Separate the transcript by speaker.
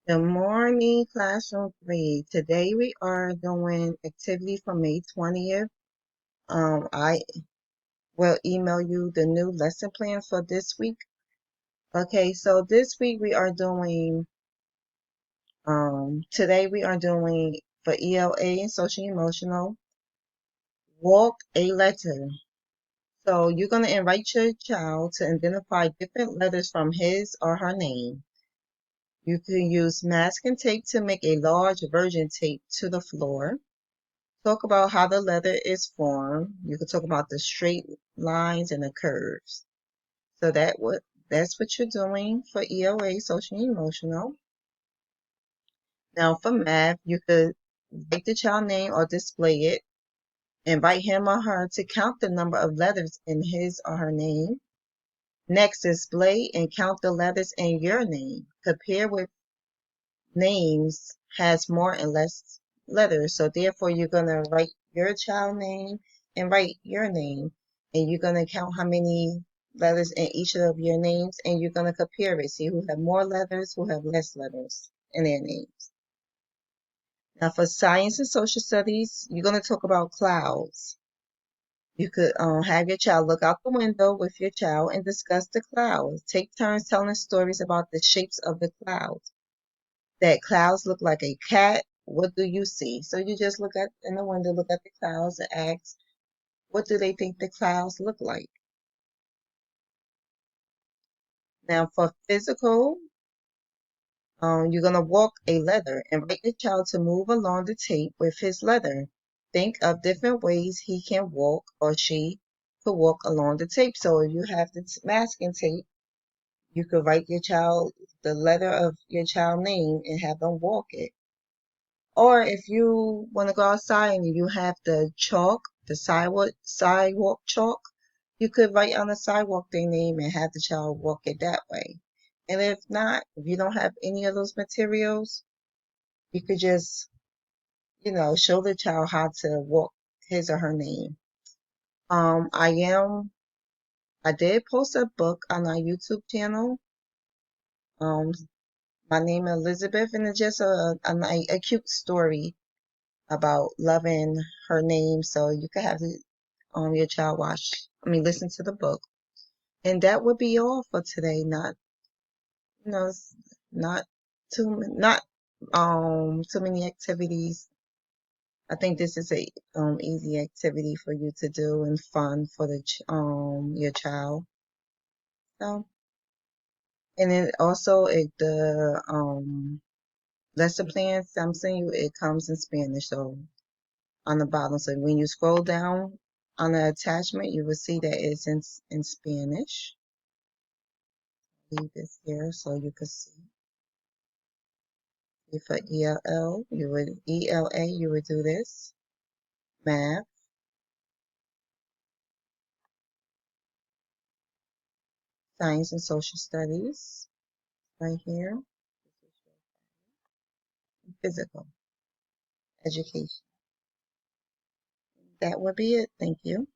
Speaker 1: Good morning, Classroom 3. Today we are doing activity for May 20th. I will email you the new lesson plan for this week. Okay, so this week we are doing, today we are doing for ELA and social emotional, walk a letter. So you're going to invite your child to identify different letters from his or her name. You can use masking tape to make a large virgin tape to the floor. Talk about how the letter is formed. You can talk about the straight lines and the curves. So that's what you're doing for ELA, social and emotional. Now for math, you could write the child name or display it. Invite him or her to count the number of letters in his or her name. Next, display and count the letters in your name. Compare with names has more and less letters. So therefore, you're going to write your child name and write your name. And you're going to count how many letters in each of your names. And you're going to compare it. See who have more letters, who have less letters in their names. Now for science and social studies, you're going to talk about clouds. You could have your child look out the window with your child and discuss the clouds. Take turns telling stories about the shapes of the clouds. That clouds look like a cat. What do you see? So you just look at in the window, look at the clouds and ask, what do they think the clouds look like? Now for physical, you're gonna walk a letter. Invite your child to move along the tape with his letter. Think of different ways he can walk or she could walk along the tape. So if you have the masking tape, you could write your child the letter of your child name and have them walk it. Or if you want to go outside and you have the chalk, the sidewalk chalk, you could write on the sidewalk their name and have the child walk it that way. And if not, if you don't have any of those materials, you could just, show the child how to walk his or her name. Um, I am, I did post a book on our YouTube channel. Um, my name is Elizabeth, and it's just a cute story about loving her name. So you could have your child listen to the book. And that would be all for today. Not, not not too many activities. I think this is a easy activity for you to do and fun for your child. So, and then also the lesson plans I'm saying you it comes in Spanish. So on the bottom. So when you scroll down on the attachment, you will see that it's in Spanish. Leave this here so you can see. For ELA, you would do this. Math, science and social studies, right here. Physical education. That would be it. Thank you.